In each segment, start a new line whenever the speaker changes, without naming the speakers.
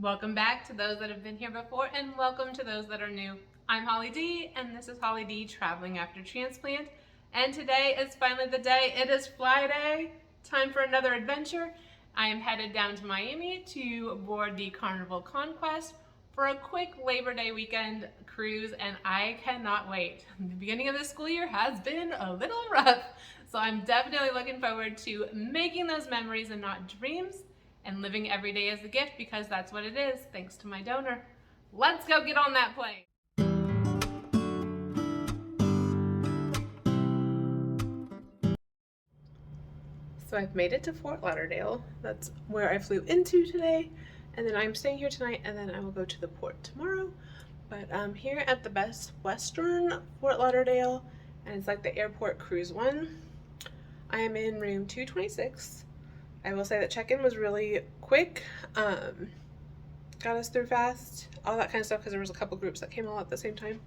Welcome back to those that have been here before, and welcome to those that are new. I'm Holly D, and this is Holly D Traveling After Transplant. And today is finally the day. It is Friday, time for another adventure. I am headed down to Miami to board the Carnival Conquest for a quick Labor Day weekend cruise, and I cannot wait. The beginning of this school year has been a little rough, so I'm definitely looking forward to making those memories and not dreams, and living every day as a gift, because that's what it is, thanks to my donor. Let's go get on that plane. So I've made it to Fort Lauderdale. That's where I flew into today. And then I'm staying here tonight, and then I will go to the port tomorrow. But I'm here at the Best Western Fort Lauderdale, and it's like the airport cruise one. I am in room 226. I will say that check-in was really quick. Got us through fast, all that kind of stuff, because there was a couple groups that came all at the same time.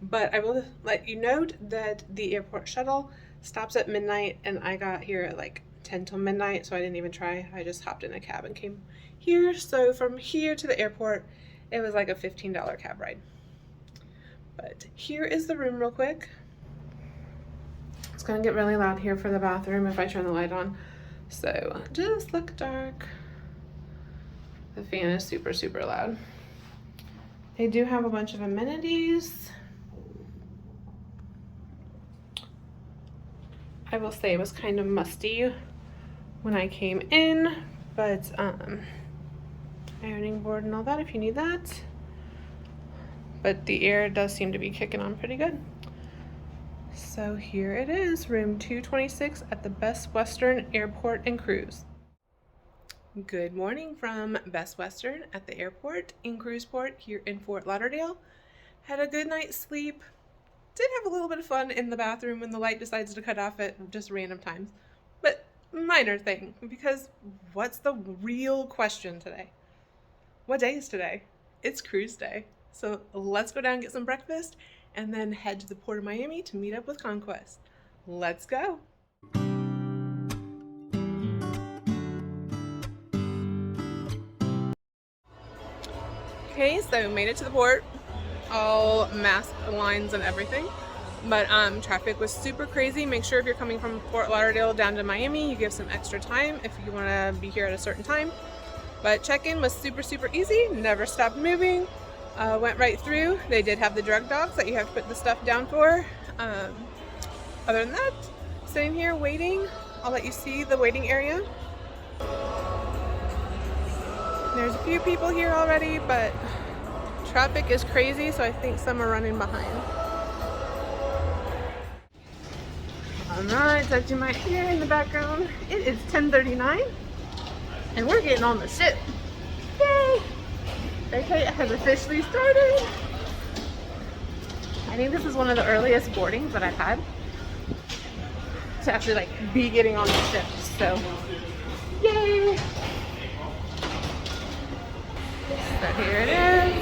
But I will let you note that the airport shuttle stops at midnight, and I got here at like 10 till midnight, so I didn't even try. I just hopped in a cab and came here. So from here to the airport, it was like a $15 cab ride. But here is the room real quick. It's gonna get really loud here for the bathroom if I turn the light on. So just look dark. The fan is super, super loud. They do have a bunch of amenities. I will say it was kind of musty when I came in, but ironing board and all that if you need that. But the air does seem to be kicking on pretty good. So here it is, room 226 at the Best Western Airport and Cruise. Good morning from Best Western at the airport in Cruiseport here in Fort Lauderdale. Had a good night's sleep. Did have a little bit of fun in the bathroom when the light decides to cut off at just random times. But minor thing, because what's the real question today? What day is today? It's cruise day. So let's go down and get some breakfast and then head to the Port of Miami to meet up with Conquest. Let's go. Okay, so made it to the port, all mask lines and everything, but traffic was super crazy. Make sure if you're coming from Fort Lauderdale down to Miami, you give some extra time if you want to be here at a certain time. But check-in was super, super easy, never stopped moving, went right through. They did have the drug dogs that you have to put the stuff down for. Other than that, sitting here waiting. I'll let you see the waiting area. There's a few people here already, but traffic is crazy, so I think some are running behind. Alright, as you might hear in the background, it is 10:39, and we're getting on the ship. Yay! Okay, it has officially started. I think this is one of the earliest boardings that I've had to actually be getting on the ship, so yay! So here it is.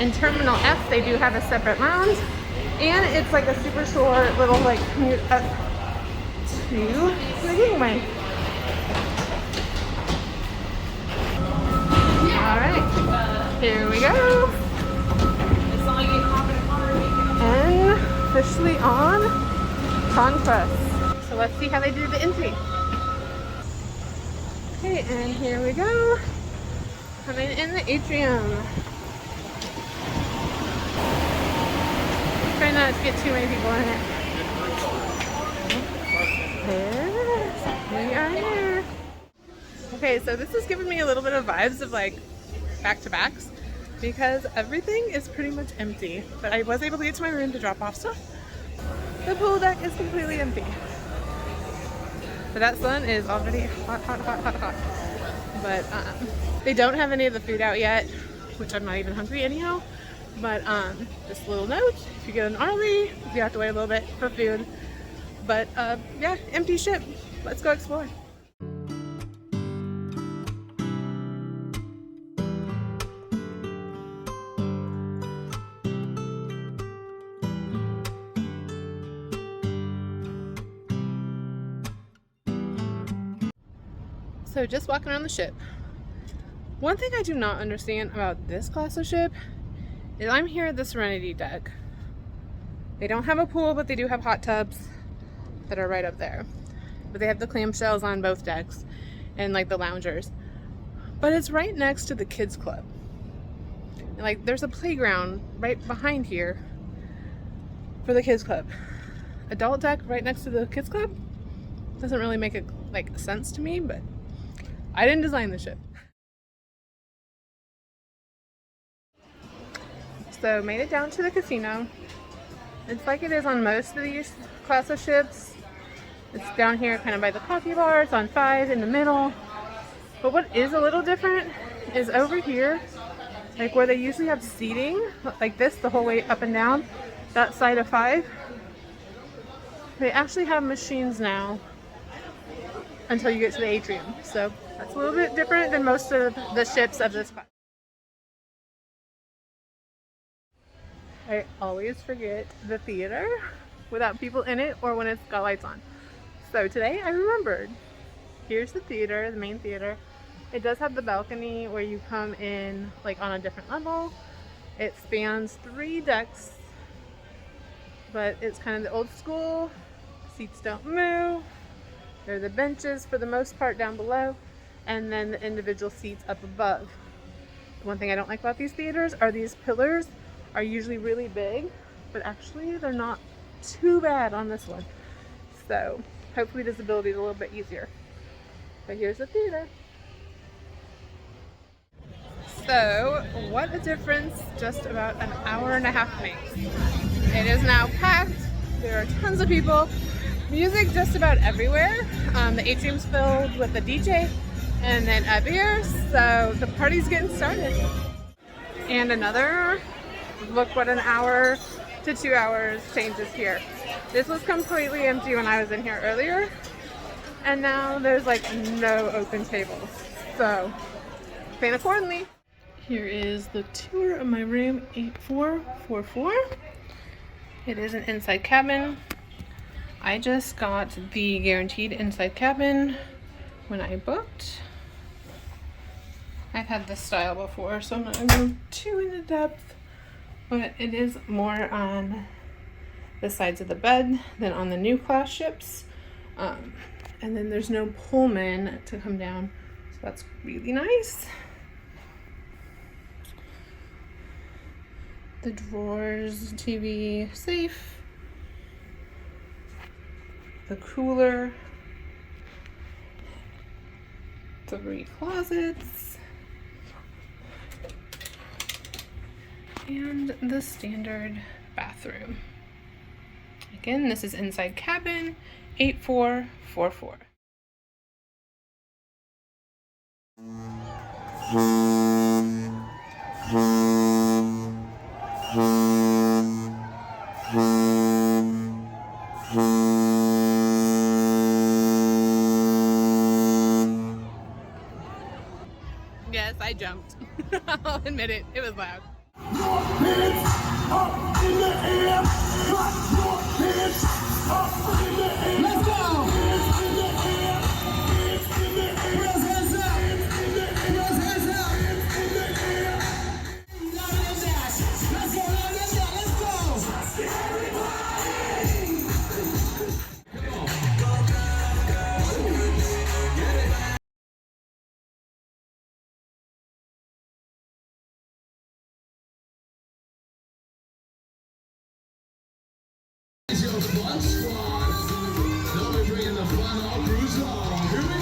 In Terminal F, they do have a separate lounge, and it's like a super short little commute up to the gateway. All right, here we go. And officially on Conquest. So let's see how they do the entry. Okay, and here we go. Coming in the atrium. Try not to get too many people in it. There it is. We are here. Okay, so this is giving me a little bit of vibes of back-to-backs, because everything is pretty much empty. But I was able to get to my room to drop off stuff. The pool deck is completely empty. So that sun is already hot, hot, hot, hot, hot. But they don't have any of the food out yet, which I'm not even hungry anyhow. But just a little note, if you get an RV, you have to wait a little bit for food. But yeah, empty ship. Let's go explore. So just walking around the ship. One thing I do not understand about this class of ship is I'm here at the Serenity deck. They don't have a pool, but they do have hot tubs that are right up there. But they have the clamshells on both decks and like the loungers. But it's right next to the kids club. And like there's a playground right behind here for the kids club. Adult deck right next to the kids club doesn't really make it like sense to me, but I didn't design the ship. So made it down to the casino. It's like it is on most of these class of ships. It's down here kind of by the coffee bar. It's on 5 in the middle. But what is a little different is over here, like where they usually have seating, like this the whole way up and down, that side of 5, they actually have machines now until you get to the atrium. So that's a little bit different than most of the ships of this class. I always forget the theater without people in it or when it's got lights on. So today I remembered. Here's the theater, the main theater. It does have the balcony where you come in like on a different level. It spans 3 decks, but it's kind of the old school. Seats don't move. There are the benches for the most part down below, and then the individual seats up above. The one thing I don't like about these theaters are these pillars are usually really big, but actually they're not too bad on this one. So hopefully visibility is a little bit easier. But here's the theater. So what a difference just about an hour and a half makes. It is now packed. There are tons of people. Music just about everywhere. The atrium's filled with the DJ and then up here. So the party's getting started. And another, look what an hour to 2 hours changes here. This was completely empty when I was in here earlier. And now there's like no open tables. So plan accordingly. Here is the tour of my room 8444. It is an inside cabin. I just got the guaranteed inside cabin when I booked. I've had this style before, so I'm not going to go too into depth, but it is more on the sides of the bed than on the new class ships. And then there's no Pullman to come down, so that's really nice. The drawers, TV, safe. The cooler. 3 closets. And the standard bathroom. Again, this is inside cabin 8444. Yes, I jumped. I'll admit it. It was loud.
Your hands up in the air. Clap your hands up in the air. Let's go. Hands in the air. Hands in the air. Raise hands up. Hands in the air. Raise hands up. Hands in the air. Louder than that. Let's go. Louder than that. Let's go. Everybody. It's your fun squad. Now we're bringing the fun all cruise on. Here we go.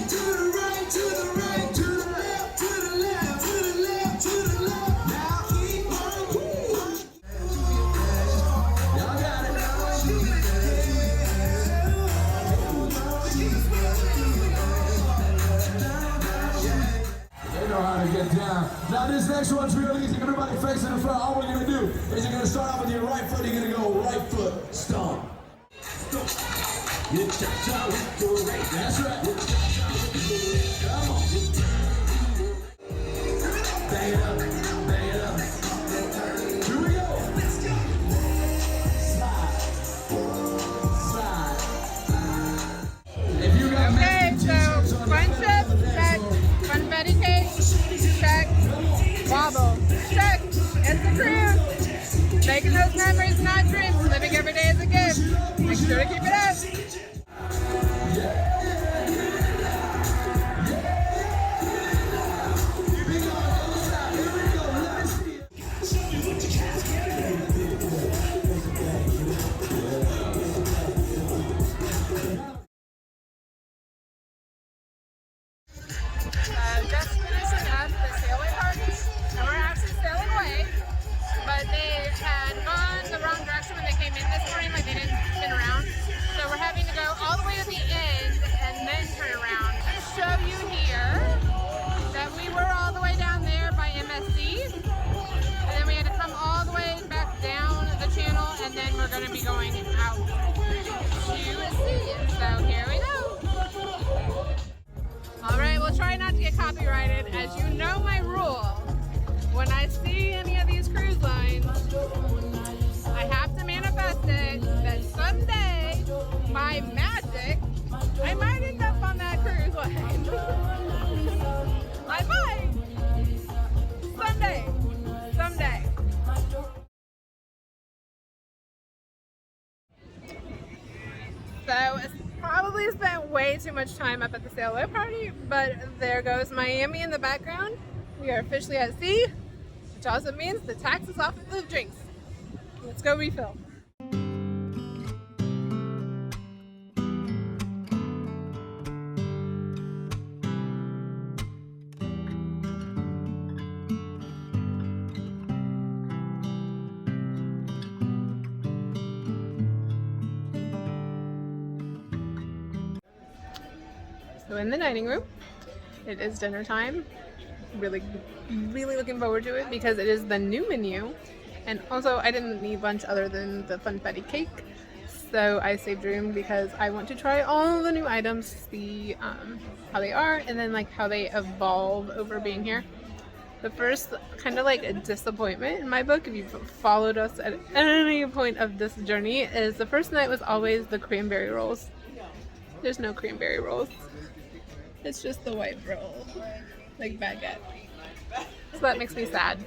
To the right, to the right, to the right, to the left, to the left, to the left, to the left. Now keep on. Y'all got it. They know how to get down. Now this next one's real easy. Everybody facing the front. All we're gonna do is you're gonna start off with your right foot. You're gonna go right foot stomp. That's right. Come on. Bang it up. Bang it up. Here we go. Slide. Slide.
memories, not dreams. Living every day is a gift. Make sure to keep it up. Just finishing up the sailing party, and we're actually sailing away, but they had gone the wrong direction when they came in this morning, like they didn't spin around, so we're having to go all the way to the end and then turn around. To show you here that we were all the way down there by MSC, and then we had to come all the way back down the channel, and then we're going to be going out to sea, so here we go. Alright, we'll try not to get copyrighted. As you know my rule, when I see any of these cruise lines, I have to manifest it that someday, by magic, I might end up on that cruise line. I might! Someday. Someday. So, probably spent way too much time up at the sailboat party, but there goes Miami in the background. We are officially at sea, which also means the tax is off of the drinks. Let's go refill. So in the dining room, it is dinner time. Really looking forward to it because it is the new menu. And also I didn't need lunch other than the funfetti cake. So I saved room because I want to try all the new items, see how they are, and then like how they evolve over being here. The first kind of like a disappointment in my book, if you've followed us at any point of this journey, is the first night was always the cranberry rolls. There's no cranberry rolls. It's just the white roll, like baguette. So that makes me sad.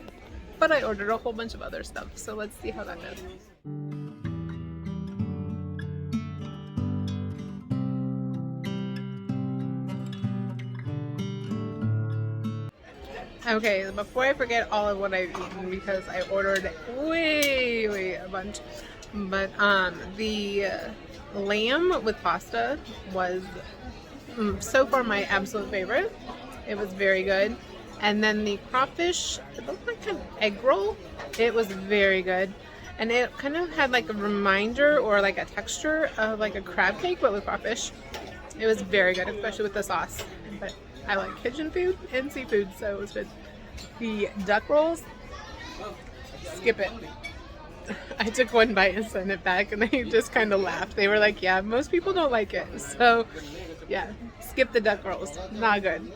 But I ordered a whole bunch of other stuff, so let's see how that goes. Okay, before I forget all of what I've eaten, because I ordered way a bunch, but the lamb with pasta was so far my absolute favorite. It was very good. And then the crawfish, it looked like an egg roll. It was very good. And it kind of had like a reminder or like a texture of like a crab cake, but with crawfish. It was very good, especially with the sauce. But I like Cajun food and seafood, so it was good. The duck rolls, skip it. I took one bite and sent it back, and they just kind of laughed. They were like, yeah, most people don't like it. So yeah, skip the duck rolls. Not good.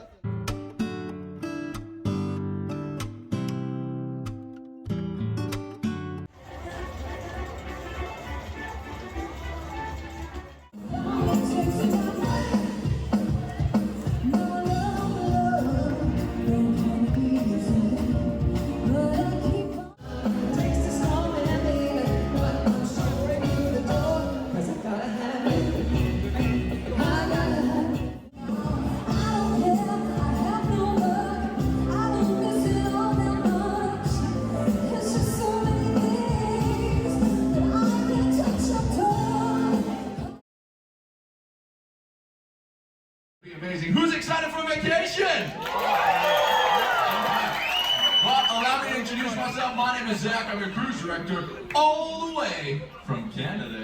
Amazing. Who's excited for vacation? Well, allow me to introduce myself. My name is Zach. I'm your cruise director all the way from Canada.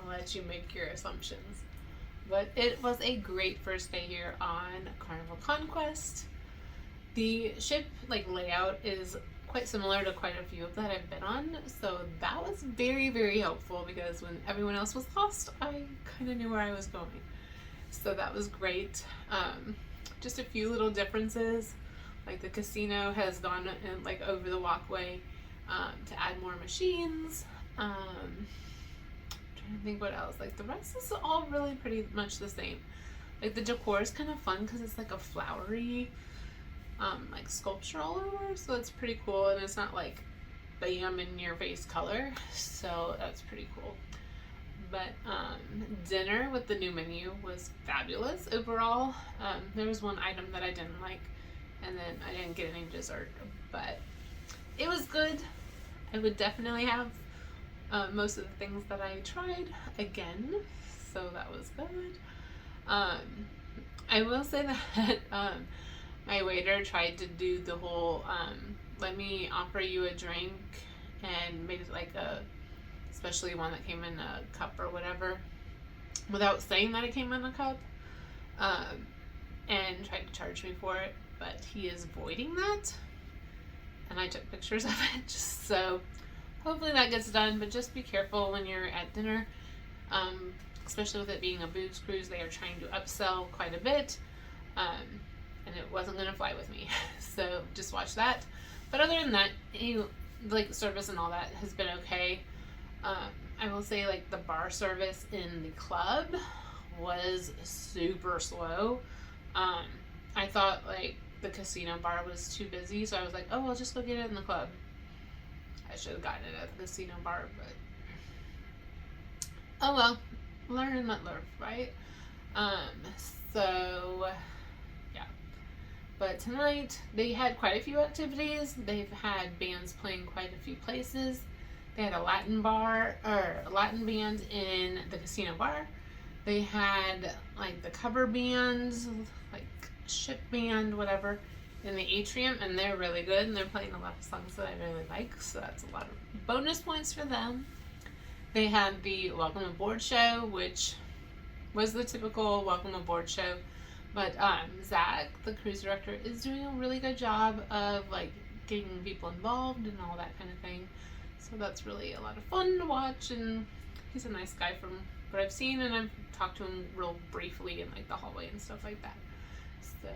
I'll let you make your assumptions. But it was a great first day here on Carnival Conquest. The ship layout is quite similar to quite a few that I've been on, so that was very, very helpful because when everyone else was lost, I kind of knew where I was going. So that was great. Just a few little differences, like the casino has gone in, over the walkway to add more machines. Trying to think what else. The rest is all really pretty much the same. The decor is kind of fun because it's a flowery sculpture all over, so it's pretty cool, and it's not bam in your face color, so that's pretty cool. But dinner with the new menu was fabulous overall. There was one item that I didn't like, and then I didn't get any dessert, but it was good. I would definitely have most of the things that I tried again, so that was good. I will say that my waiter tried to do the whole let me offer you a drink, and made it especially one that came in a cup or whatever, without saying that it came in a cup, and tried to charge me for it, but he is avoiding that, and I took pictures of it, just so hopefully that gets done. But just be careful when you're at dinner, especially with it being a booze cruise. They are trying to upsell quite a bit, and it wasn't going to fly with me, so just watch that. But other than that, service and all that has been okay. I will say the bar service in the club was super slow. I thought the casino bar was too busy, so I was oh, I'll just go get it in the club. I should have gotten it at the casino bar, but oh well, learn and not learn, right? So yeah. But tonight they had quite a few activities. They've had bands playing quite a few places. They had a Latin band in the casino bar. They had the cover bands, ship band, whatever, in the atrium, and they're really good, and they're playing a lot of songs that I really like, so that's a lot of bonus points for them. They had the Welcome Aboard show, which was the typical Welcome Aboard show, but Zach, the cruise director, is doing a really good job of getting people involved and all that kind of thing. So that's really a lot of fun to watch, and he's a nice guy from what I've seen, and I've talked to him real briefly in the hallway and stuff like that. So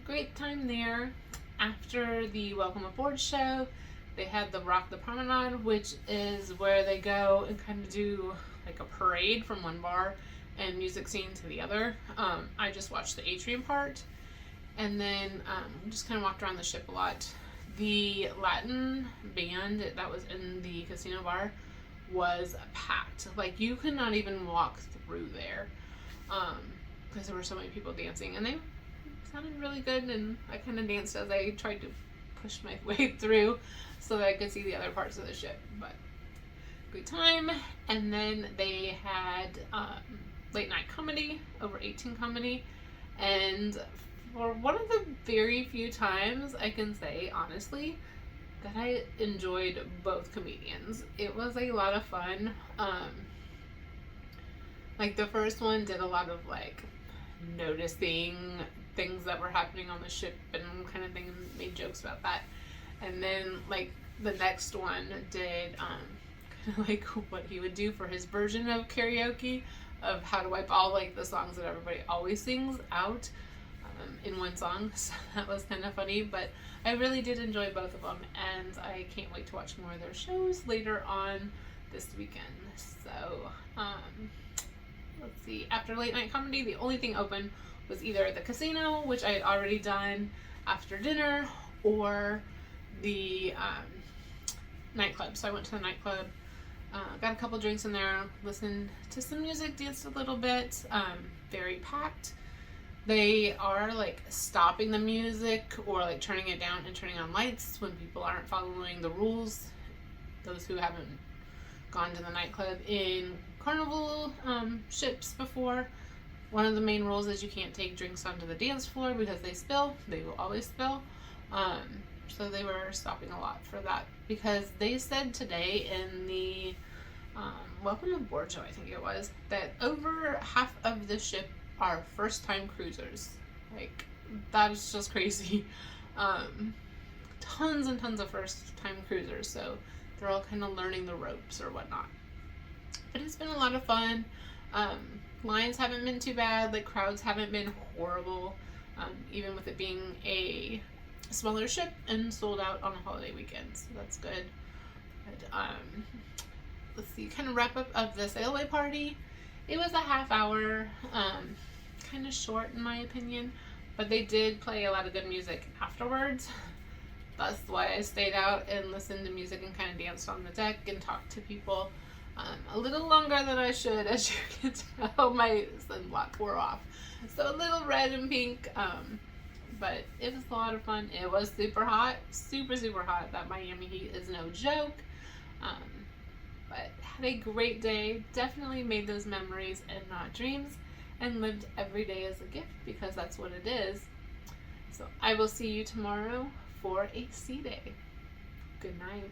great time there. After the Welcome Aboard show, they had the Rock the Promenade, which is where they go and kind of do a parade from one bar and music scene to the other. I just watched the atrium part, and then just kind of walked around the ship a lot. The Latin band that was in the casino bar was packed. You could not even walk through there because there were so many people dancing, and they sounded really good, and I kind of danced as I tried to push my way through so that I could see the other parts of the ship. But great time. And then they had late night comedy, over 18 comedy, and for one of the very few times I can say honestly that I enjoyed both comedians. It was a lot of fun. The first one did a lot of noticing things that were happening on the ship and kind of thing, made jokes about that. And then the next one did kind of what he would do for his version of karaoke, of how to wipe all the songs that everybody always sings out in one song. So that was kind of funny, but I really did enjoy both of them, and I can't wait to watch more of their shows later on this weekend. So let's see, after late night comedy, the only thing open was either the casino, which I had already done after dinner, or the nightclub. So I went to the nightclub, got a couple drinks in there, listened to some music, danced a little bit. Very packed. They are stopping the music or turning it down and turning on lights when people aren't following the rules. Those who haven't gone to the nightclub in Carnival ships before, one of the main rules is you can't take drinks onto the dance floor because they spill. They will always spill. So they were stopping a lot for that, because they said today in the welcome aboard show, I think it was, that over half of the ship are first-time cruisers. Like, that is just crazy. Tons and tons of first-time cruisers, so they're all kind of learning the ropes or whatnot. But it's been a lot of fun. Lines haven't been too bad. Like, crowds haven't been horrible, even with it being a smaller ship and sold out on a holiday weekend, so that's good. But, let's see, kind of wrap up of the sail away party. It was a half hour, kind of short in my opinion, but they did play a lot of good music afterwards. That's why I stayed out and listened to music and kind of danced on the deck and talked to people. A little longer than I should, as you can tell, my sunblock wore off. So a little red and pink, but it was a lot of fun. It was super hot, super, super hot. That Miami heat is no joke. But had a great day. Definitely made those memories and not dreams, and lived every day as a gift, because that's what it is. So I will see you tomorrow for a sea day. Good night.